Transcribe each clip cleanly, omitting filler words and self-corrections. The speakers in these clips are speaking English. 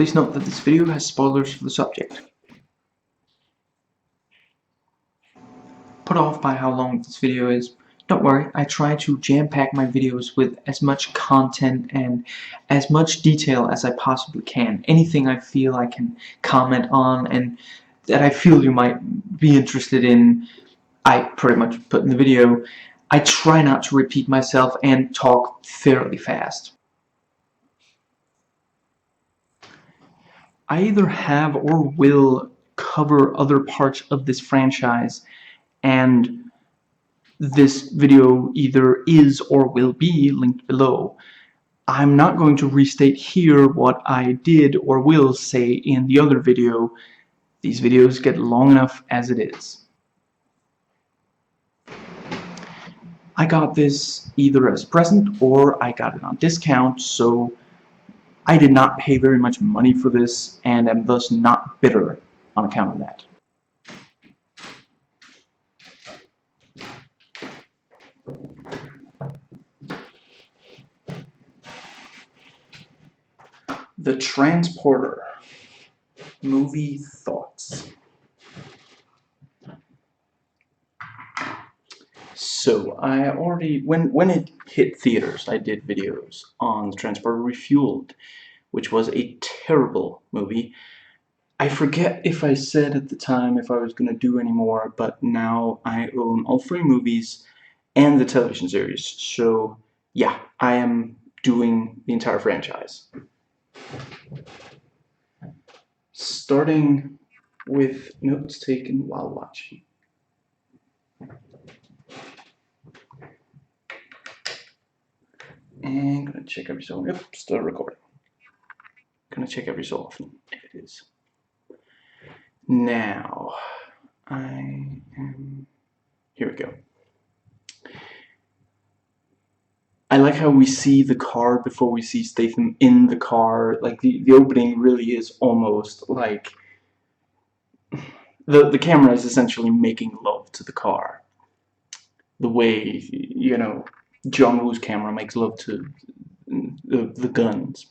Please note that this video has spoilers for the subject. Put off by how long this video is. Don't worry, I try to jam-pack my videos with as much content and as much detail as I possibly can. Anything I feel I can comment on and that I feel you might be interested in, I pretty much put in the video. I try not to repeat myself and talk fairly fast. I either have or will cover other parts of this franchise, and this video either is or will be linked below. I'm not going to restate here what I did or will say in the other video. These videos get long enough as it is. I got this either as a present or I got it on discount, so I did not pay very much money for this and am thus not bitter on account of that. The Transporter. Movie thoughts. So I already, when it hit theaters, I did videos on The Transporter Refueled, which was a terrible movie. I forget if I said at the time if I was going to do any more, but now I own all 3 movies and the television series. So yeah, I am doing the entire franchise. Starting with notes taken while watching. And I'm gonna check every so often. Yep, still recording. Gonna check every so often if it is. Now, here we go. I like how we see the car before we see Statham in the car. Like the opening really is almost like the camera is essentially making love to the car. The way, you know, John Woo's camera makes love to the guns.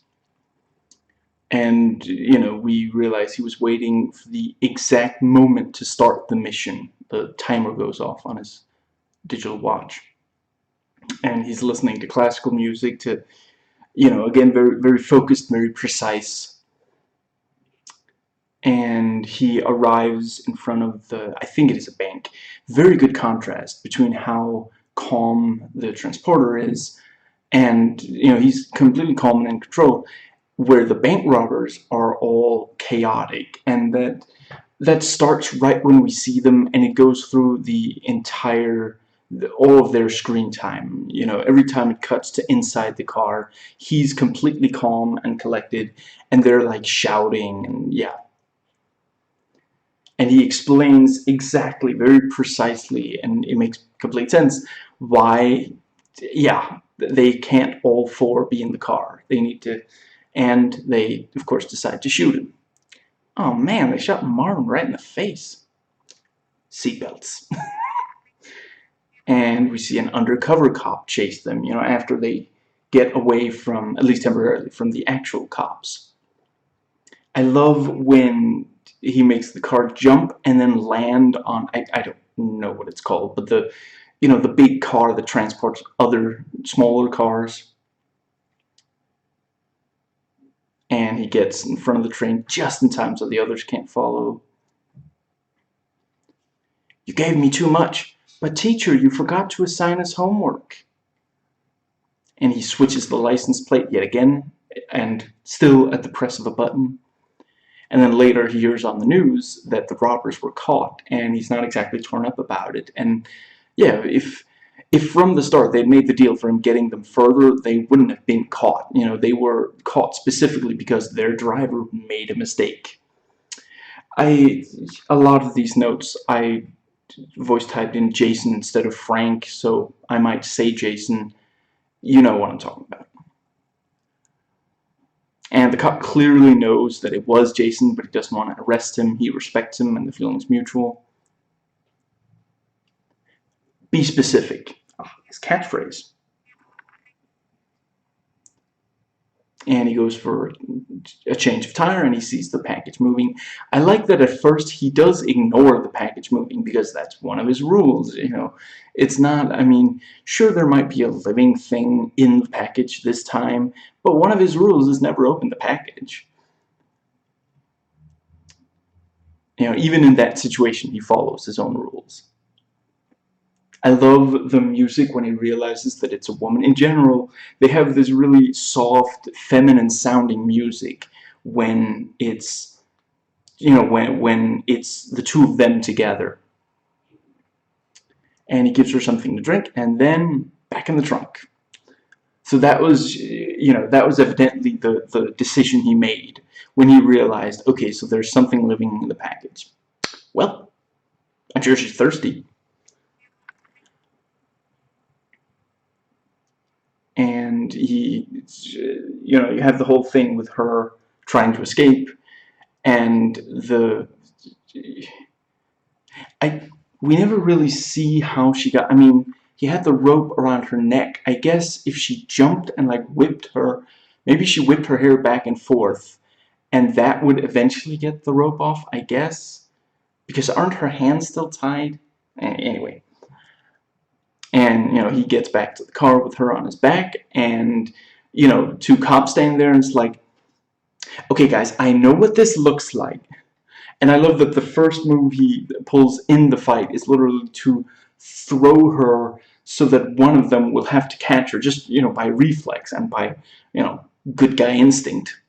And, you know, we realize he was waiting for the exact moment to start the mission. The timer goes off on his digital watch. And he's listening to classical music to, you know, again, very, very focused, very precise. And he arrives in front of the, I think it is a bank. Very good contrast between how calm the transporter is and, you know, he's completely calm and in control, where the bank robbers are all chaotic, and that starts right when we see them, and it goes through the entire, all of their screen time. You know, every time it cuts to inside the car, he's completely calm and collected, and they're like shouting, and yeah. And he explains exactly, very precisely, and it makes complete sense why, yeah, they can't all 4 be in the car. They need to, and they, of course, decide to shoot him. Oh man, they shot Marvin right in the face. Seatbelts. And we see an undercover cop chase them, you know, after they get away from, at least temporarily, from the actual cops. I love when he makes the car jump and then land on, I don't know what it's called, but the, you know, the big car that transports other smaller cars. And he gets in front of the train just in time so the others can't follow. You gave me too much, but teacher, you forgot to assign us homework. And he switches the license plate yet again, and still at the press of a button. And then later he hears on the news that the robbers were caught, and he's not exactly torn up about it. And yeah, if from the start they'd made the deal for him getting them further, they wouldn't have been caught. You know, they were caught specifically because their driver made a mistake. A lot of these notes I voice typed in Jason instead of Frank, so I might say Jason. You know what I'm talking about. And the cop clearly knows that it was Jason, but he doesn't want to arrest him. He respects him, and the feeling is mutual. Be specific. His catchphrase. and he goes for a change of tire, and he sees the package moving. I like that at first he does ignore the package moving, because that's one of his rules, you know. It's not, I mean, sure, there might be a living thing in the package this time, but one of his rules is never open the package. You know, even in that situation, he follows his own rules. I love the music when he realizes that it's a woman. In general, they have this really soft, feminine sounding music when it's, you know, when it's the two of them together. And he gives her something to drink, and then back in the trunk. So that was, you know, that was evidently the decision he made when he realized, okay, so there's something living in the package. Well, I'm sure she's thirsty. And he, you know, you have the whole thing with her trying to escape, and we never really see how she got. I mean, he had the rope around her neck. I guess if she jumped and like whipped her, maybe she whipped her hair back and forth, and that would eventually get the rope off, I guess, because aren't her hands still tied? Anyway. And, you know, he gets back to the car with her on his back, and, you know, two cops standing there, and it's like, okay, guys, I know what this looks like. And I love that the first move he pulls in the fight is literally to throw her so that one of them will have to catch her, just, you know, by reflex and by, you know, good guy instinct.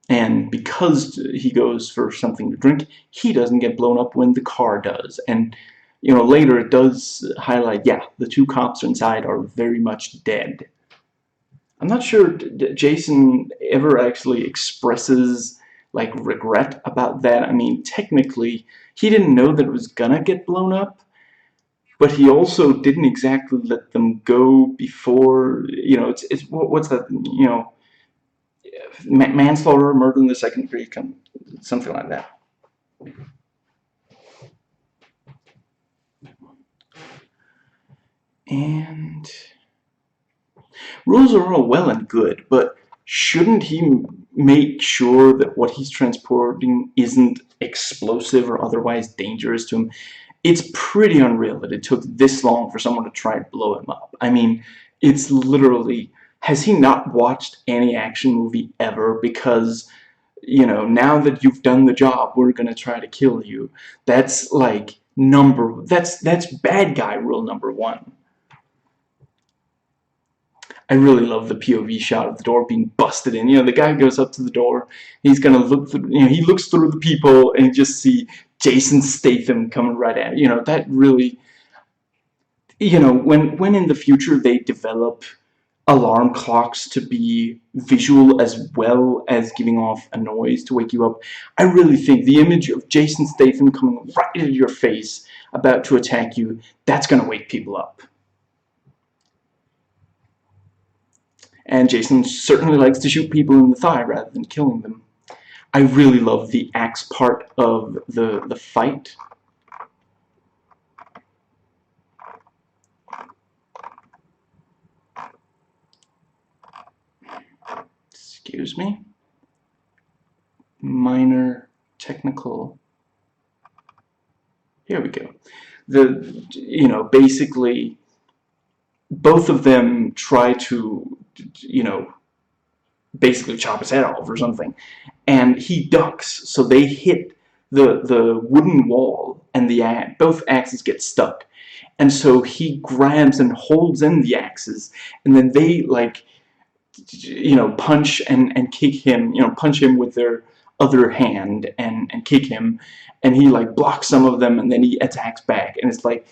And because he goes for something to drink, he doesn't get blown up when the car does. And, you know, later it does highlight, yeah, the two cops inside are very much dead. I'm not sure Jason ever actually expresses, like, regret about that. I mean, technically, he didn't know that it was gonna get blown up, but he also didn't exactly let them go before, you know, it's what's that, you know, manslaughter, murder in the second degree, something like that. And rules are all well and good, but shouldn't he make sure that what he's transporting isn't explosive or otherwise dangerous to him? It's pretty unreal that it took this long for someone to try and blow him up. I mean, it's literally, has he not watched any action movie ever? Because, you know, now that you've done the job, we're gonna try to kill you. That's like that's bad guy rule number one. I really love the POV shot of the door being busted in. You know, the guy goes up to the door, he's gonna look through, you know, he looks through the people and just see Jason Statham coming right at him. You know, that really, you know, when in the future they develop alarm clocks to be visual as well as giving off a noise to wake you up, I really think the image of Jason Statham coming right into your face about to attack you, that's gonna wake people up. And Jason certainly likes to shoot people in the thigh rather than killing them. I really love the axe part of the fight. Excuse me. Minor technical. Here we go. You know, basically, both of them try to, you know, basically chop his head off or something, and he ducks, so they hit the wooden wall, and both axes get stuck, and so he grabs and holds in the axes, and then they, like, you know, punch and kick him, you know, punch him with their other hand and kick him, and he like blocks some of them, and then he attacks back, and it's like,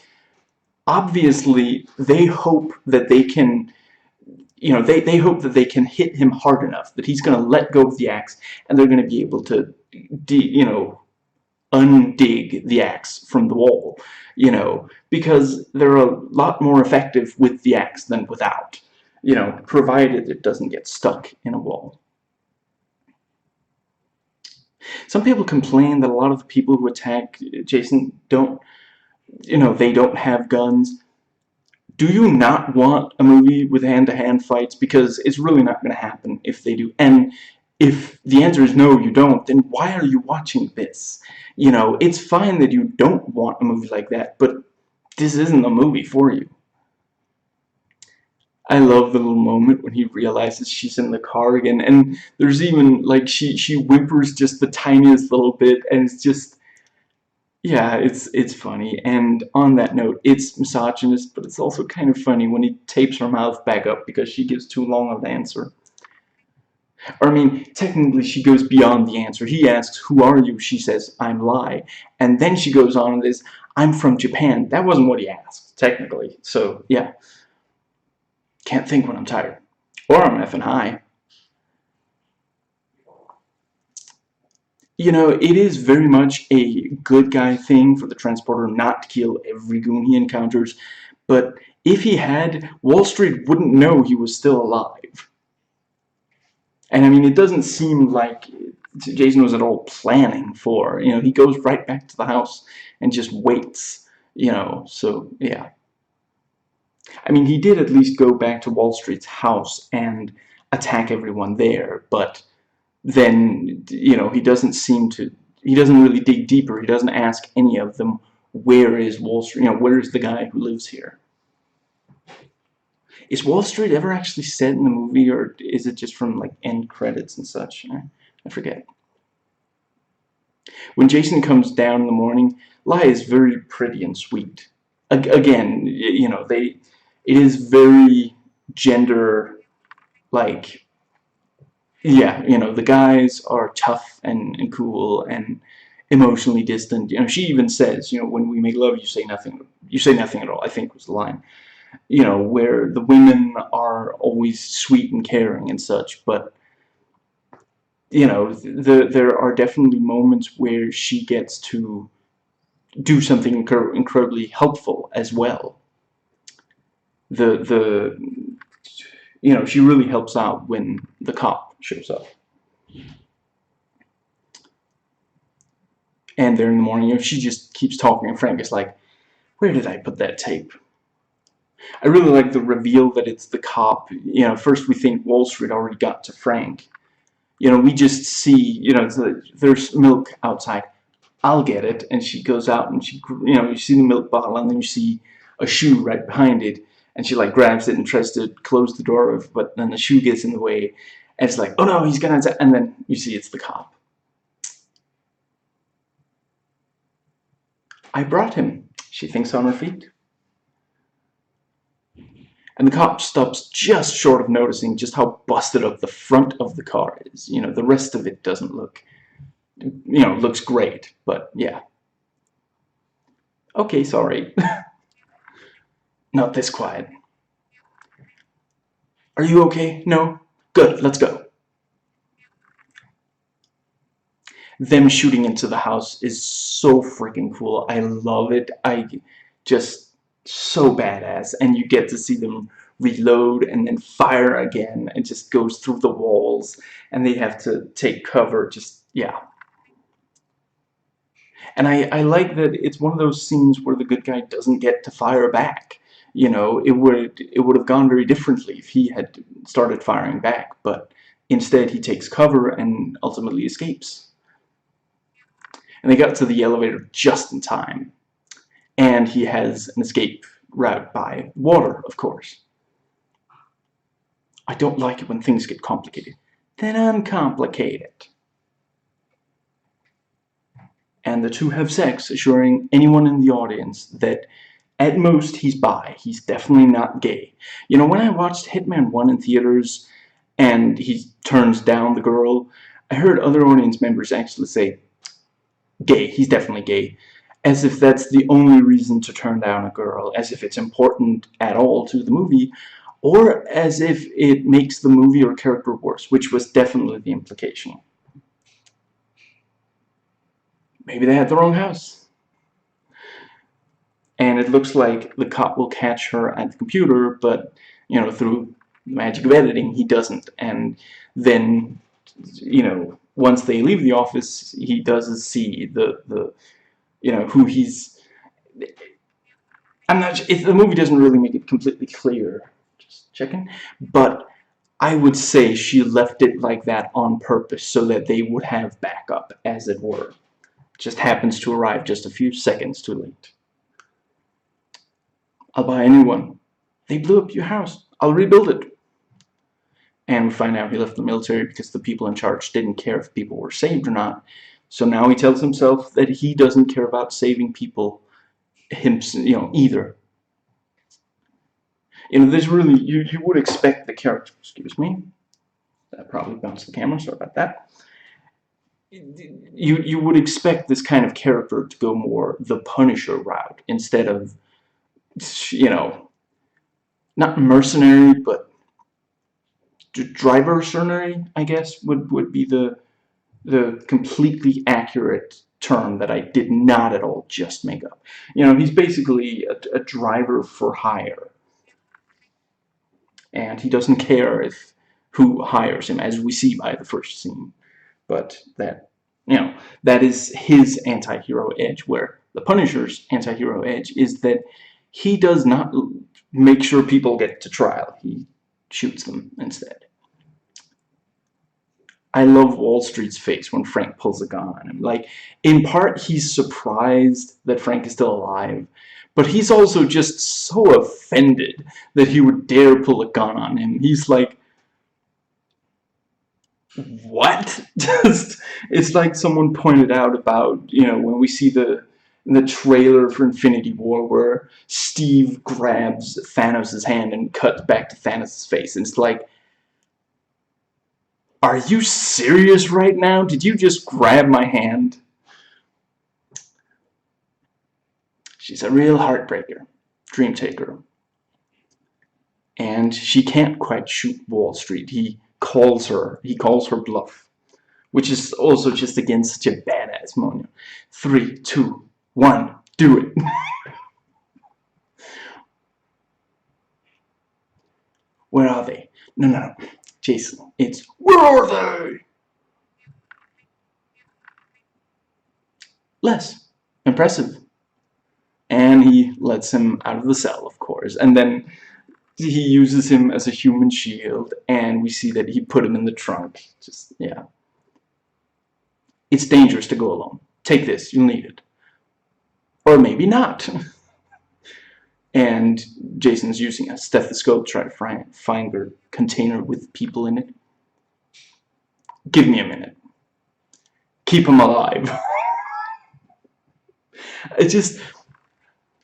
obviously they hope that they can, you know, they hope that they can hit him hard enough that he's going to let go of the axe, and they're going to be able to, you know, undig the axe from the wall, you know, because they're a lot more effective with the axe than without, you know, provided it doesn't get stuck in a wall. Some people complain that a lot of the people who attack Jason don't, you know, they don't have guns. Do you not want a movie with hand-to-hand fights? Because it's really not going to happen if they do. And if the answer is no, you don't, then why are you watching this? You know, it's fine that you don't want a movie like that, but this isn't a movie for you. I love the little moment when he realizes she's in the car again, and there's even, like, she whimpers just the tiniest little bit, and it's just, yeah, it's funny. And on that note, it's misogynist, but it's also kind of funny when he tapes her mouth back up because she gives too long of an answer. Or, I mean, technically she goes beyond the answer. He asks, "Who are you?" She says, "I'm Lai." And then she goes on with this, "I'm from Japan." That wasn't what he asked, technically. So, yeah. Can't think when I'm tired. Or I'm effing high. You know, it is very much a good guy thing for the transporter not to kill every goon he encounters, but if he had, Wall Street wouldn't know he was still alive. And I mean, it doesn't seem like Jason was at all planning for, you know, he goes right back to the house and just waits, you know, so yeah. I mean, he did at least go back to Wall Street's house and attack everyone there, but then, you know, he doesn't really dig deeper. He doesn't ask any of them, where is Wall Street, you know, where is the guy who lives here? Is Wall Street ever actually said in the movie, or is it just from, like, end credits and such? I forget. When Jason comes down in the morning, Lai is very pretty and sweet. Again, you know, it is very gender, like, yeah, you know, the guys are tough and cool and emotionally distant. You know, she even says, you know, when we make love, you say nothing at all, I think was the line. You know, where the women are always sweet and caring and such, but, you know, there are definitely moments where she gets to do something incredibly helpful as well. The you know, she really helps out when the cop shows up. And there in the morning, you know, she just keeps talking, and Frank is like, "Where did I put that tape?" I really like the reveal that it's the cop. You know, first we think Wall Street already got to Frank. You know, we just see, you know, there's milk outside. "I'll get it." And she goes out and she, you know, you see the milk bottle, and then you see a shoe right behind it, and she, like, grabs it and tries to close the door, but then the shoe gets in the way, and it's like, "Oh no, he's gonna," and then you see it's the cop. "I brought him," she thinks on her feet. And the cop stops just short of noticing just how busted up the front of the car is. You know, the rest of it doesn't look, you know, looks great, but yeah. "Okay, sorry." "Not this quiet." "Are you okay?" "No." "Good, let's go." Them shooting into the house is so freaking cool. I love it. Just so badass. And you get to see them reload and then fire again. It just goes through the walls and they have to take cover. Just, yeah. And I like that it's one of those scenes where the good guy doesn't get to fire back. You know, it would have gone very differently if he had started firing back, but instead he takes cover and ultimately escapes. And they got to the elevator just in time. And he has an escape route by water, of course. "I don't like it when things get complicated." "Then uncomplicate it." And the two have sex, assuring anyone in the audience that at most he's bi. He's definitely not gay. You know, when I watched Hitman 1 in theaters and he turns down the girl, I heard other audience members actually say, "Gay, he's definitely gay." As if that's the only reason to turn down a girl, as if it's important at all to the movie, or as if it makes the movie or character worse, which was definitely the implication. Maybe they had the wrong house. And it looks like the cop will catch her at the computer, but, you know, through the magic of editing, he doesn't. And then, you know, once they leave the office, he does see the you know, who he's, I'm not. If the movie doesn't really make it completely clear, just checking. But I would say she left it like that on purpose so that they would have backup, as it were. Just happens to arrive just a few seconds too late. I'll buy a new one. They blew up your house. I'll rebuild it. And we find out he left the military because the people in charge didn't care if people were saved or not. So now he tells himself that he doesn't care about saving people, either. There's really, you would expect the character, excuse me, that probably bounced the camera, sorry about that. You would expect this kind of character to go more the Punisher route instead of, not mercenary, but driver-cenary, I guess, would be the completely accurate term that I did not at all just make up. He's basically a driver for hire. And he doesn't care if who hires him, as we see by the first scene. But that is his anti-hero edge, where the Punisher's anti-hero edge is that he does not make sure people get to trial. He shoots them instead. I love Wall Street's face when Frank pulls a gun on him. Like, in part, he's surprised that Frank is still alive, but he's also just so offended that he would dare pull a gun on him. He's like, what? It's like someone pointed out about, when we see the trailer for Infinity War where Steve grabs Thanos' hand and cuts back to Thanos' face, and it's like, are you serious right now? Did you just grab my hand? She's a real heartbreaker, dream taker. And she can't quite shoot Wall Street. He calls her bluff, which is also just, again, such a badass moment. 3, 2, 1, do it. Where are they? No. Jason, it's, where are they? Les. Impressive. And he lets him out of the cell, of course. And then he uses him as a human shield, and we see that he put him in the trunk. Just, yeah. It's dangerous to go alone. Take this, you'll need it. Or maybe not. And Jason's using a stethoscope to try to find a container with people in it. Give me a minute. Keep him alive. It just,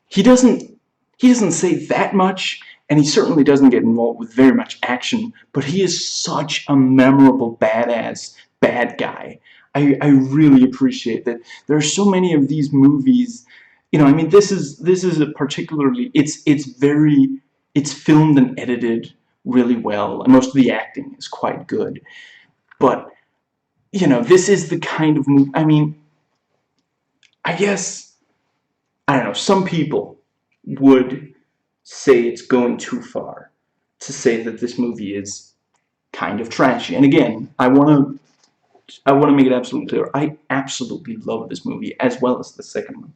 he doesn't say that much, and he certainly doesn't get involved with very much action, but he is such a memorable badass bad guy. I really appreciate that. There are so many of these movies. I mean, this is a particularly, it's filmed and edited really well, and most of the acting is quite good. But this is the kind of movie. I mean, I guess, I don't know, some people would say it's going too far to say that this movie is kind of trashy. And again, I want to make it absolutely clear. I absolutely love this movie, as well as the second one.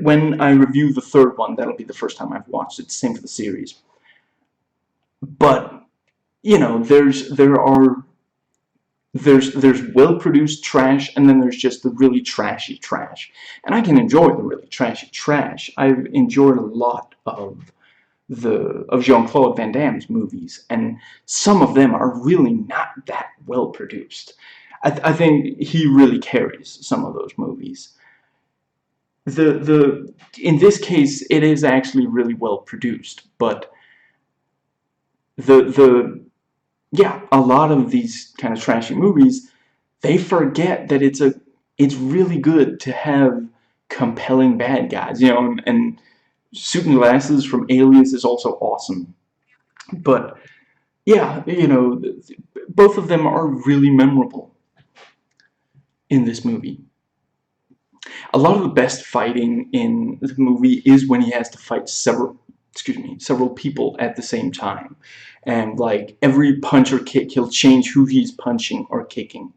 When I review the third one, that'll be the first time I've watched it. Same for the series. But there's well-produced trash, and then there's just the really trashy trash. And I can enjoy the really trashy trash. I've enjoyed a lot of Jean-Claude Van Damme's movies, and some of them are really not that well-produced. I think he really carries some of those movies. In this case, it is actually really well-produced, but a lot of these kind of trashy movies, they forget that it's really good to have compelling bad guys, and Suit and Glasses from Alias is also awesome. But yeah, both of them are really memorable in this movie. A lot of the best fighting in the movie is when he has to fight several people at the same time. And like every punch or kick, he'll change who he's punching or kicking.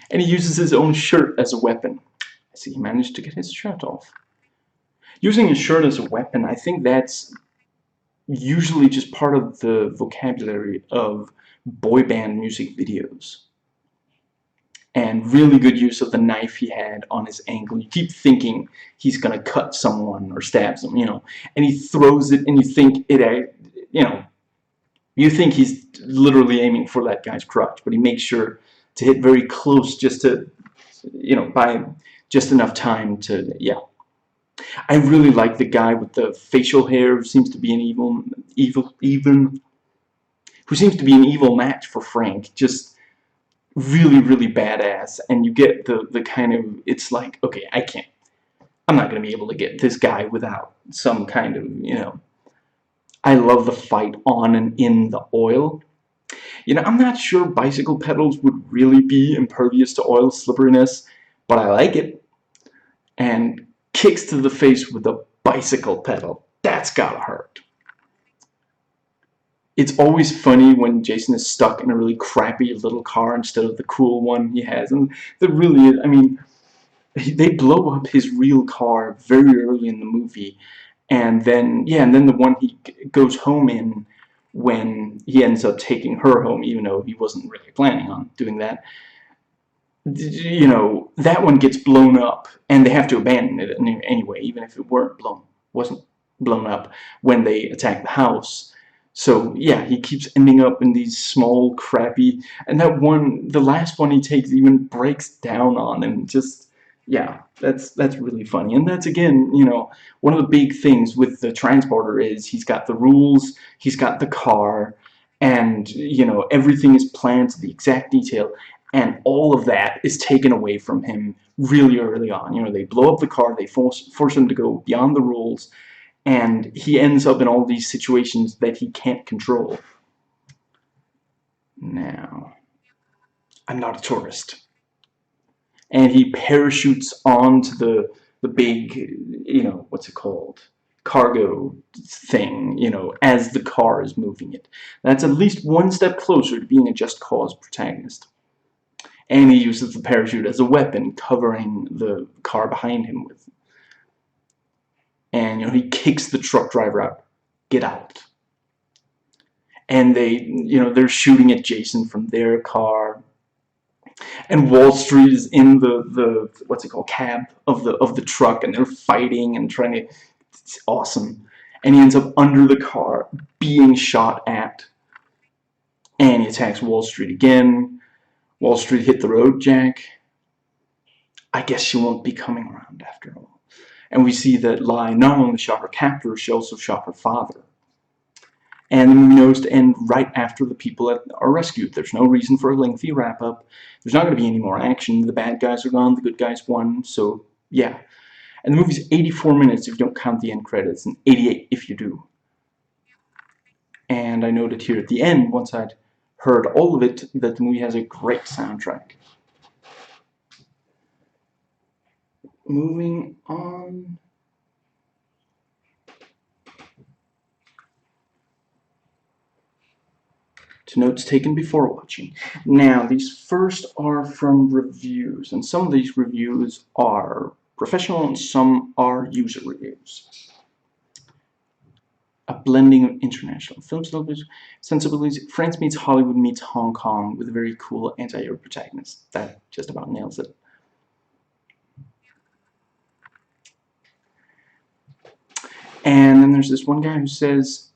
And he uses his own shirt as a weapon. I see he managed to get his shirt off. Using a shirt as a weapon, I think that's usually just part of the vocabulary of boy band music videos. And really good use of the knife he had on his ankle. You keep thinking he's gonna cut someone or stab them, and he throws it, and you think you think he's literally aiming for that guy's crotch, but he makes sure to hit very close, just to, by just enough time to, yeah. I really like the guy with the facial hair who seems to be an who seems to be an evil match for Frank. Just really, really badass. And you get the kind of, it's like, okay, I'm not going to be able to get this guy without some kind of, I love the fight on and in the oil. I'm not sure bicycle pedals would really be impervious to oil slipperiness, but I like it. And kicks to the face with a bicycle pedal. That's gotta hurt. It's always funny when Jason is stuck in a really crappy little car instead of the cool one he has. And I mean, they blow up his real car very early in the movie. And then the one he goes home in, when he ends up taking her home, even though he wasn't really planning on doing that, that one gets blown up, and they have to abandon it anyway, even if it wasn't blown up when they attack the house. So yeah, he keeps ending up in these small, crappy, and the last one he takes even breaks down on him. Just, yeah, that's really funny. And that's, again, one of the big things with the transporter is he's got the rules, he's got the car, and everything is planned to the exact detail. And all of that is taken away from him really early on. They blow up the car, they force him to go beyond the rules, and he ends up in all these situations that he can't control. Now, I'm not a tourist. And he parachutes onto the big, what's it called? Cargo thing, as the car is moving it. That's at least one step closer to being a Just Cause protagonist. And he uses the parachute as a weapon, covering the car behind him with. And he kicks the truck driver out. Get out. And they're shooting at Jason from their car. And Wall Street is in the what's it called, cab of the truck, and they're fighting and trying to. It's awesome. And he ends up under the car, being shot at. And he attacks Wall Street again. Wall Street, hit the road, Jack. I guess she won't be coming around after all. And we see that Lai not only shot her captor, she also shot her father. And the movie knows to end right after the people are rescued. There's no reason for a lengthy wrap-up. There's not going to be any more action. The bad guys are gone, the good guys won, so yeah. And the movie's 84 minutes if you don't count the end credits, and 88 if you do. And I noted here at the end, once I'd heard all of it, that the movie has a great soundtrack. Moving on. To notes taken before watching. Now, these first are from reviews, and some of these reviews are professional and some are user reviews. A blending of international film sensibilities. France meets Hollywood meets Hong Kong with a very cool anti-hero protagonist. That just about nails it. And then there's this one guy who says,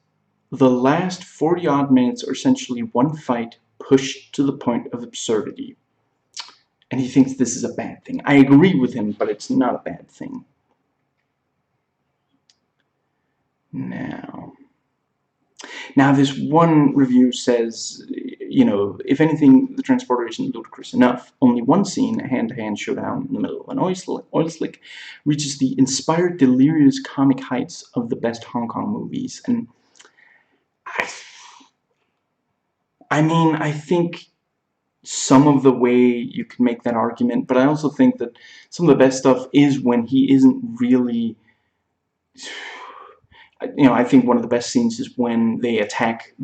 the last 40-odd minutes are essentially one fight pushed to the point of absurdity. And he thinks this is a bad thing. I agree with him, but it's not a bad thing. Now this one review says, if anything, the transporter isn't ludicrous enough. Only one scene, a hand-to-hand showdown in the middle of an oil slick, reaches the inspired, delirious comic heights of the best Hong Kong movies. And I think some of the way you can make that argument, but I also think that some of the best stuff is when he isn't really... I think one of the best scenes is when they attack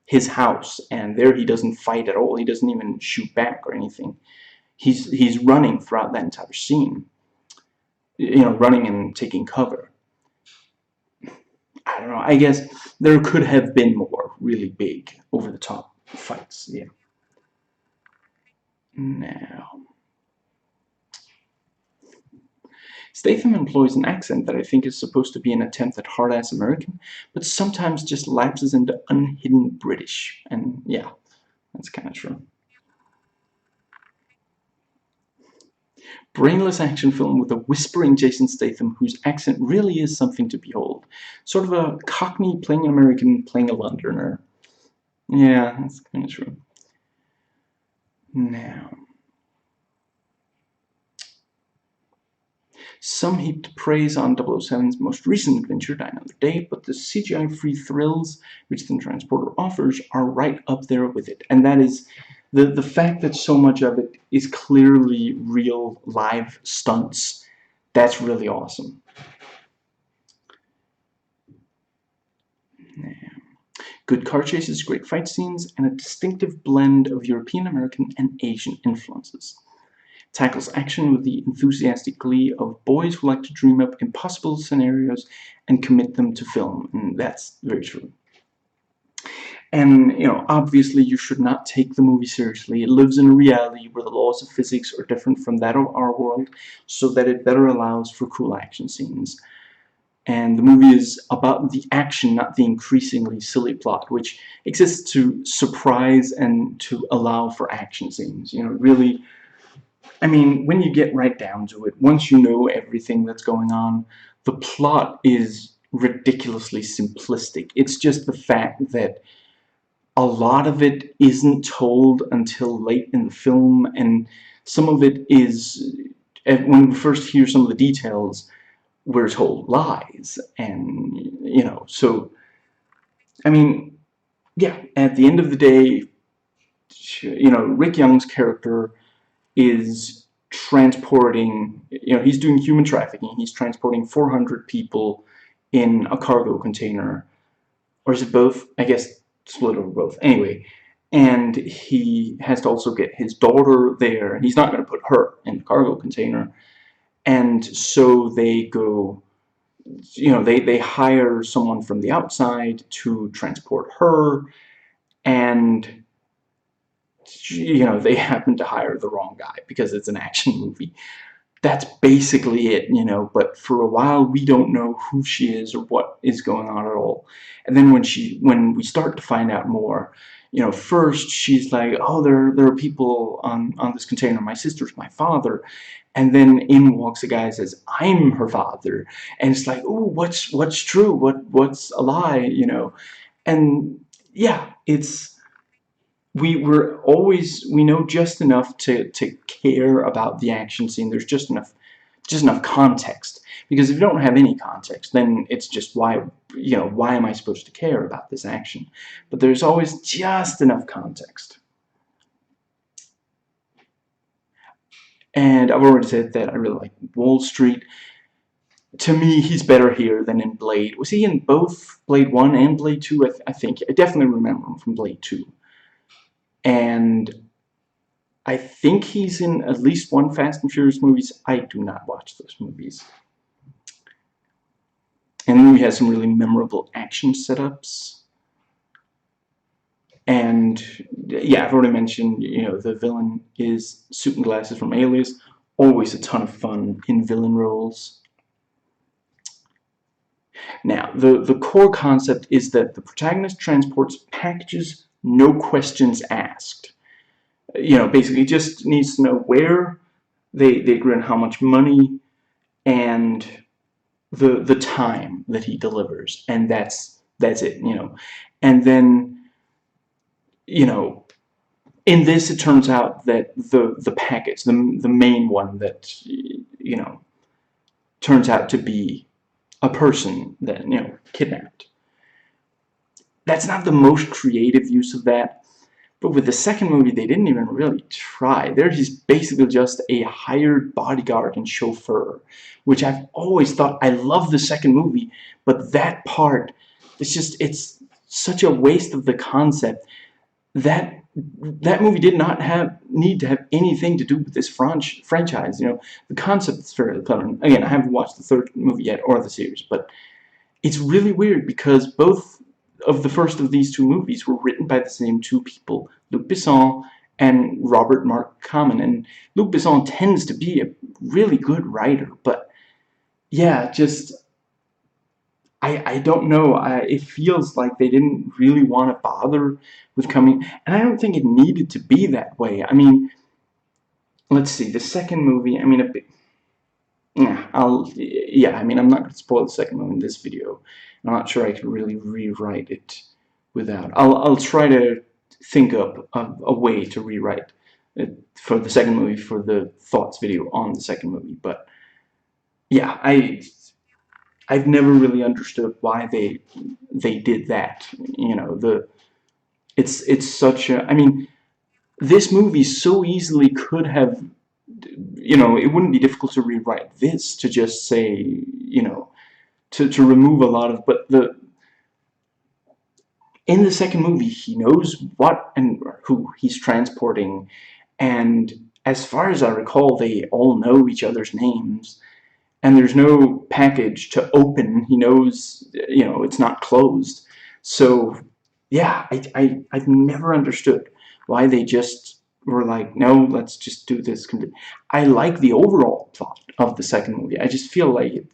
his house, and there he doesn't fight at all. He doesn't even shoot back or anything. He's running throughout that entire scene. Running and taking cover. I don't know. I guess there could have been more really big, over-the-top fights. Yeah. Now, Statham employs an accent that I think is supposed to be an attempt at hard-ass American, but sometimes just lapses into unhidden British. And yeah, that's kind of true. Brainless action film with a whispering Jason Statham whose accent really is something to behold. Sort of a Cockney playing an American playing a Londoner. Yeah, that's kind of true. Now, some heaped praise on 007's most recent adventure, Die Another Day, but the CGI-free thrills which the Transporter offers are right up there with it. And that is the fact that so much of it is clearly real live stunts. That's really awesome. Good car chases, great fight scenes, and a distinctive blend of European, American, and Asian influences. Tackles action with the enthusiastic glee of boys who like to dream up impossible scenarios and commit them to film, and that's very true. And, obviously you should not take the movie seriously. It lives in a reality where the laws of physics are different from that of our world, so that it better allows for cool action scenes. And the movie is about the action, not the increasingly silly plot, which exists to surprise and to allow for action scenes. Really, I mean, when you get right down to it, once you know everything that's going on, the plot is ridiculously simplistic. It's just the fact that a lot of it isn't told until late in the film, and some of it is, when we first hear some of the details, we're told lies. And, so, I mean, yeah, at the end of the day, Rick Young's character is transporting, he's doing human trafficking. He's transporting 400 people in a cargo container. Or is it both? I guess split over both. Anyway, and he has to also get his daughter there, and he's not going to put her in the cargo container. And so they go, they hire someone from the outside to transport her, and they happen to hire the wrong guy because it's an action movie. That's basically it, but for a while we don't know who she is or what is going on at all. And then when we start to find out more, first she's like, oh, there are people on this container, my sister's my father. And then in walks a guy and says, I'm her father. And it's like, oh, what's true? What's a lie? And yeah, we know just enough to care about the action scene. There's just enough context, because if you don't have any context, then it's just why am I supposed to care about this action? But there's always just enough context. And I've already said that I really like Wall Street. To me, he's better here than in Blade. Was he in both Blade 1 and Blade 2? I think I definitely remember him from Blade 2. And I think he's in at least one Fast and Furious movies. I do not watch those movies. And the movie has some really memorable action setups. And yeah, I've already mentioned, the villain is Suit and Glasses from Alias. Always a ton of fun in villain roles. Now, the core concept is that the protagonist transports packages, no questions asked. Basically just needs to know where, they agree on how much money, and the time that he delivers, and that's it. And then, in this, it turns out that the package, the main one that turns out to be a person that kidnapped. That's not the most creative use of that. But with the second movie, they didn't even really try. They're just basically just a hired bodyguard and chauffeur, which I've always thought, I love the second movie, but that part, it's such a waste of the concept. That movie did not need to have anything to do with this franchise. The concept is fairly clever. Again, I haven't watched the third movie yet, or the series, but it's really weird because both of the first of these two movies were written by the same two people, Luc Besson and Robert Mark Kamen. And Luc Besson tends to be a really good writer, but yeah, just I don't know. It feels like they didn't really want to bother with coming, and I don't think it needed to be that way. I mean, let's see, the second movie. I mean, yeah. I mean, I'm not going to spoil the second movie in this video. I'm not sure I can really rewrite it without. I'll try to think up a way to rewrite it for the second movie for the thoughts video on the second movie. But yeah, I've never really understood why they did that. You know, it's such a. I mean, this movie so easily could have. You know, it wouldn't be difficult to rewrite this to just say, you know, to remove a lot of. But in the second movie, he knows what and who he's transporting, and as far as I recall, they all know each other's names. And there's no package to open. He knows, you know, it's not closed. So, yeah, I've never understood why they just were like, no, let's just do this. I like the overall plot of the second movie. I just feel like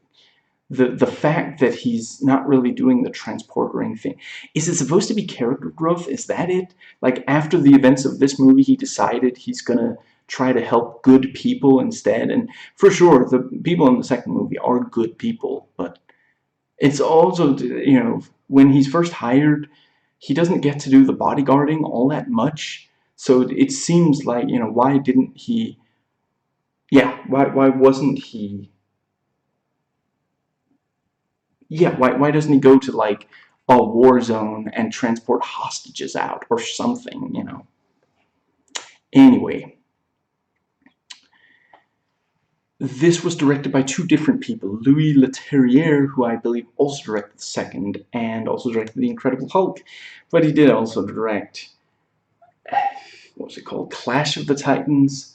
the fact that he's not really doing the transportering thing. Is it supposed to be character growth? Is that it? Like, after the events of this movie, he decided he's gonna try to help good people instead. And for sure, the people in the second movie are good people, but it's also, you know, when he's first hired, he doesn't get to do the bodyguarding all that much. So it seems like, you know, why didn't he, yeah, why wasn't he, yeah, why doesn't he go to, like, a war zone and transport hostages out or something, you know? Anyway, this was directed by two different people. Louis Leterrier, who I believe also directed the second, and also directed The Incredible Hulk, but he did also direct, what was it called, Clash of the Titans.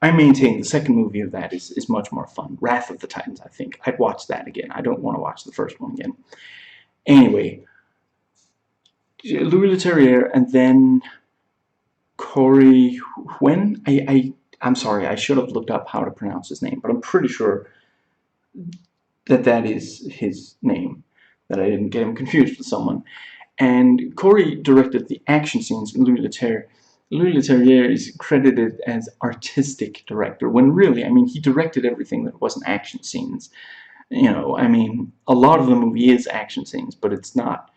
I maintain the second movie of that is much more fun. Wrath of the Titans, I think. I'd watch that again. I don't want to watch the first one again. Anyway, Louis Leterrier, and then Corey Huen. I'm sorry, I should have looked up how to pronounce his name, but I'm pretty sure that that is his name, that I didn't get him confused with someone. And Corey directed the action scenes. Louis Leterrier is credited as artistic director, when really, I mean, he directed everything that wasn't action scenes. You know, I mean, a lot of the movie is action scenes, but it's not.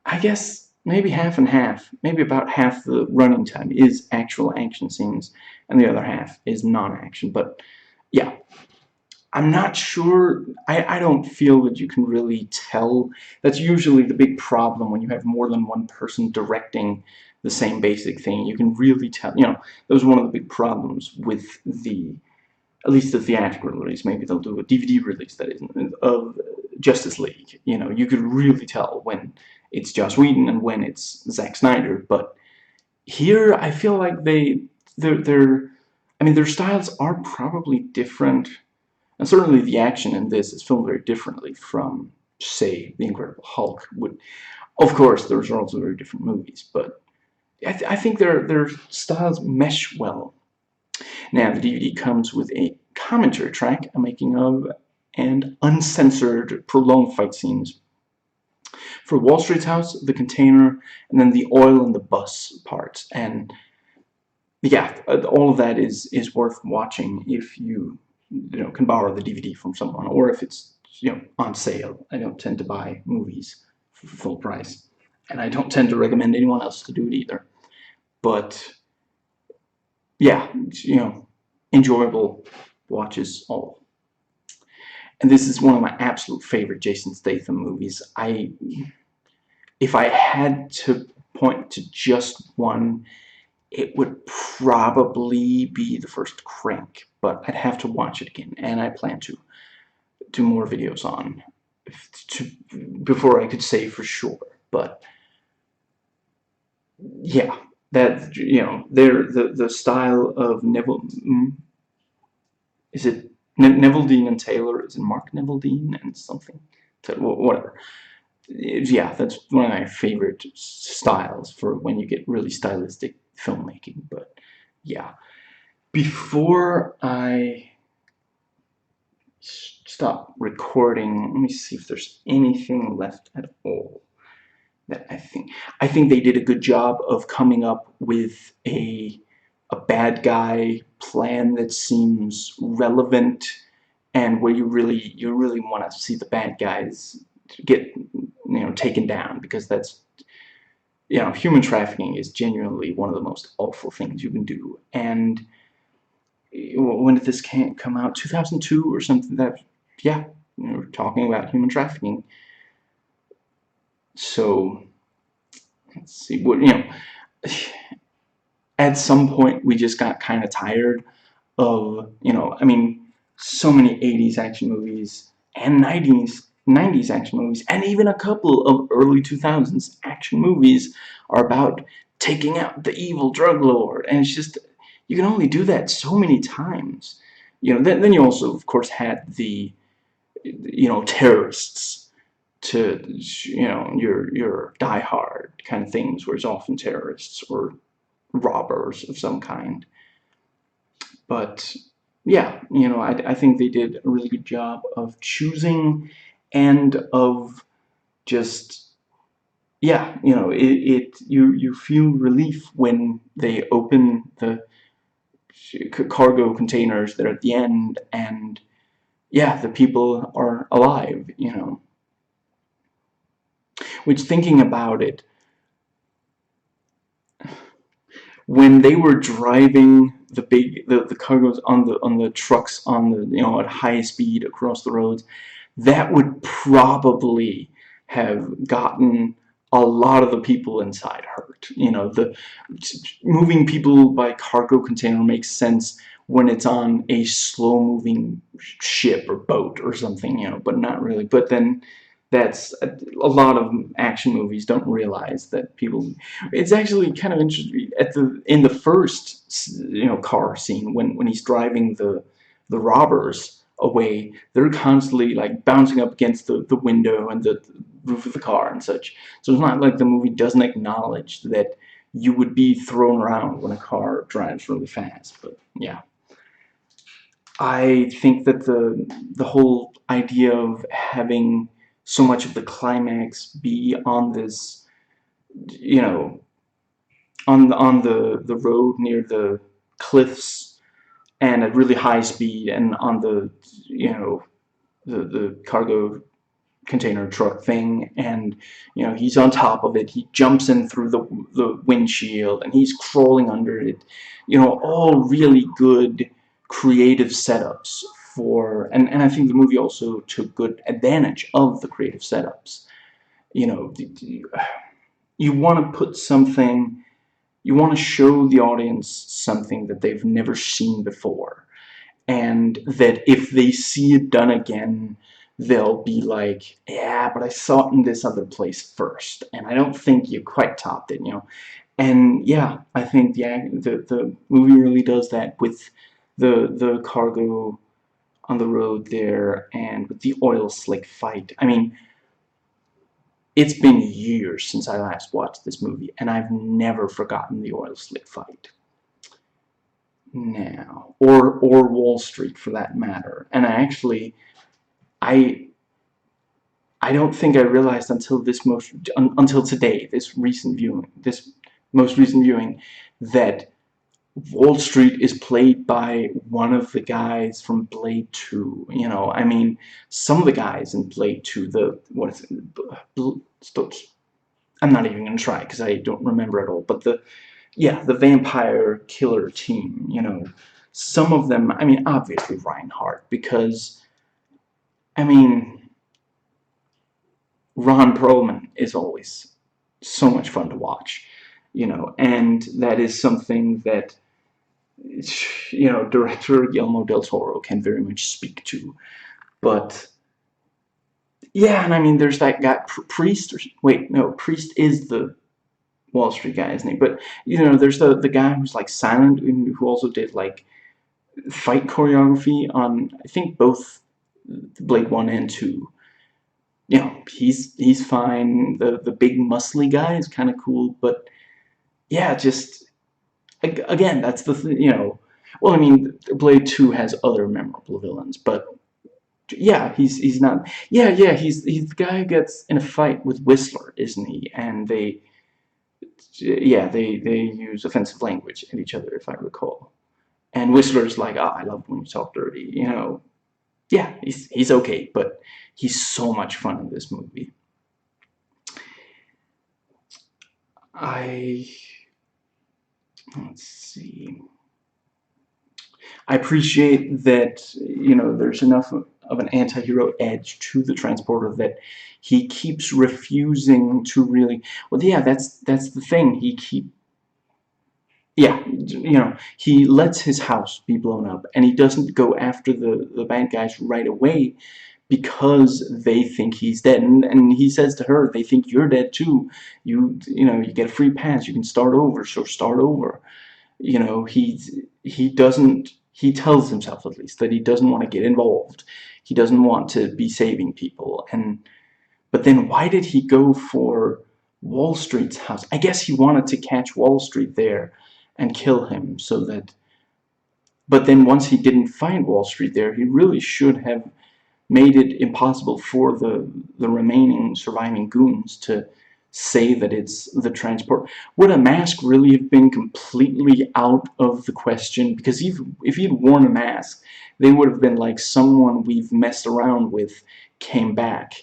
I guess maybe half and half. Maybe about half the running time is actual action scenes, and the other half is non-action. But yeah, I'm not sure. I don't feel that you can really tell. That's usually the big problem when you have more than one person directing the same basic thing. You can really tell. You know, that was one of the big problems with the, at least the theatrical release. Maybe they'll do a DVD release that isn't, of Justice League. You know, you could really tell when it's Joss Whedon and when it's Zack Snyder. But here, I feel like they're I mean, their styles are probably different, and certainly the action in this is filmed very differently from, say, The Incredible Hulk. Would, of course, those are also very different movies, but I think their styles mesh well. Now, the DVD comes with a commentary track, a making of, and uncensored, prolonged fight scenes for Wall Street's house, the container, and then the oil and the bus parts. And yeah, all of that is worth watching if you know, can borrow the DVD from someone, or if it's, you know, on sale. I don't tend to buy movies for full price, and I don't tend to recommend anyone else to do it either. But yeah, you know, enjoyable watches all. And this is one of my absolute favorite Jason Statham movies. If I had to point to just one, it would probably be the first Crank, but I'd have to watch it again, and I plan to do more videos on before I could say for sure. But yeah, that, you know, the style of Neville, is it Neville Dean and Taylor? Is it Mark Neville Dean and something? So whatever. Yeah, that's one of my favorite styles for when you get really stylistic filmmaking. But yeah, before I stop recording, let me see if there's anything left at all that I think they did a good job of coming up with a bad guy plan that seems relevant, and where you really want to see the bad guys get taken down, because that's human trafficking is genuinely one of the most awful things you can do. And when did this come out? 2002 or something? That, yeah, we're talking about human trafficking. So let's see what at some point we just got kind of tired of, I mean, so many 80s action movies and 90s action movies, and even a couple of early 2000s action movies are about taking out the evil drug lord, and it's just, you can only do that so many times. Then you also, of course, had the, terrorists to, your Die Hard kind of things, where it's often terrorists or robbers of some kind. But yeah, I think they did a really good job of choosing, and of just, yeah, you feel relief when they open the cargo containers that are at the end, and yeah, the people are alive, which, thinking about it, when they were driving the cargoes on the trucks on the, at high speed across the roads, that would probably have gotten a lot of the people inside hurt. The moving people by cargo container makes sense when it's on a slow-moving ship or boat or something, but not really. But then that's a lot of action movies don't realize that people. It's actually kind of interesting in the first car scene, when he's driving the robbers away. They're constantly like bouncing up against the window and the roof of the car and such. So it's not like the movie doesn't acknowledge that you would be thrown around when a car drives really fast. But yeah, I think that the whole idea of having so much of the climax be on this, on the road near the cliffs and at really high speed, and on the, the cargo container truck thing, and he's on top of it, he jumps in through the windshield, and he's crawling under it, all really good creative setups for, and I think the movie also took good advantage of the creative setups. You want to put something, you want to show the audience something that they've never seen before, and that if they see it done again, they'll be like, yeah, but I saw it in this other place first, and I don't think you quite topped it, And yeah, I think the movie really does that with the cargo on the road there, and with the oil slick fight. I mean, it's been years since I last watched this movie, and I've never forgotten the oil slick fight. Now, or Wall Street for that matter. And I don't think I realized until until today, this most recent viewing, that Wall Street is played by one of the guys from Blade 2. I mean, some of the guys in Blade 2, what is it? I'm not even going to try because I don't remember at all. But the vampire killer team, some of them, I mean, obviously Reinhardt, because, I mean, Ron Perlman is always so much fun to watch, and that is something that, director Guillermo del Toro can very much speak to. But yeah, and I mean, there's that guy, Priest, wait, no, Priest is the Wall Street guy, isn't he? But, there's the guy who's like silent, who also did like fight choreography on, I think, both Blade 1 and 2. you know, he's fine. The big muscly guy is kind of cool, but yeah, just again, that's the thing, you know. Well, I mean, Blade 2 has other memorable villains, but yeah, he's not. Yeah, he's the guy who gets in a fight with Whistler, isn't he? And they use offensive language at each other, if I recall. And Whistler's like, "Ah, I love when you talk dirty," you know. Yeah, he's okay, but he's so much fun in this movie. I let's see. I appreciate that, you know, there's enough of an anti-hero edge to the transporter that he keeps refusing to really. Well, yeah, that's the thing. Yeah, you know, he lets his house be blown up, and he doesn't go after the bad guys right away because they think he's dead. And he says to her, they think you're dead too. You know, you get a free pass. You can start over, so start over. You know, he doesn't, he tells himself at least that he doesn't want to get involved. He doesn't want to be saving people. And but then why did he go for Wall Street's house? I guess he wanted to catch Wall Street there and kill him so that, but then once he didn't find Wall Street there, he really should have made it impossible for the remaining surviving goons to say that it's the transport. Would a mask really have been completely out of the question? Because if he'd worn a mask, they would have been like, someone we've messed around with came back,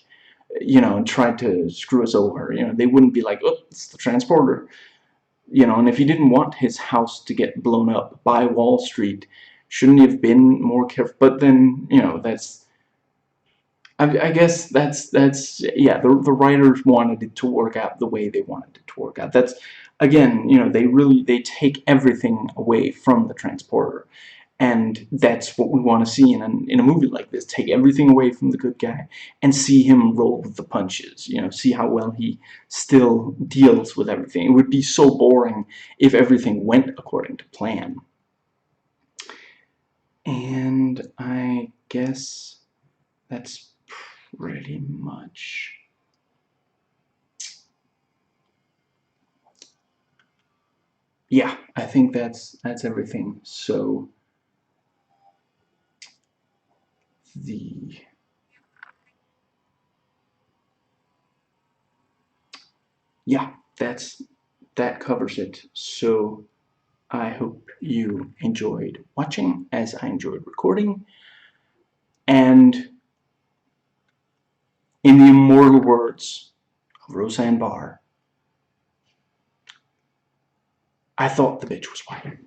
you know, and tried to screw us over. You know, they wouldn't be like, oh, it's the transporter. You know, and if he didn't want his house to get blown up by Wall Street, shouldn't he have been more careful? But then, you know, I guess that's yeah. The writers wanted it to work out the way they wanted it to work out. That's, again, you know, they take everything away from the transporter, and that's what we want to see in a movie like this. Take everything away from the good guy and see him roll with the punches. You know, see how well he still deals with everything. It would be so boring if everything went according to plan. And I guess that's pretty much. Yeah, I think that's everything. So the yeah, that covers it. So I hope you enjoyed watching as I enjoyed recording. And in the immortal words of Roseanne Barr, I thought the bitch was white.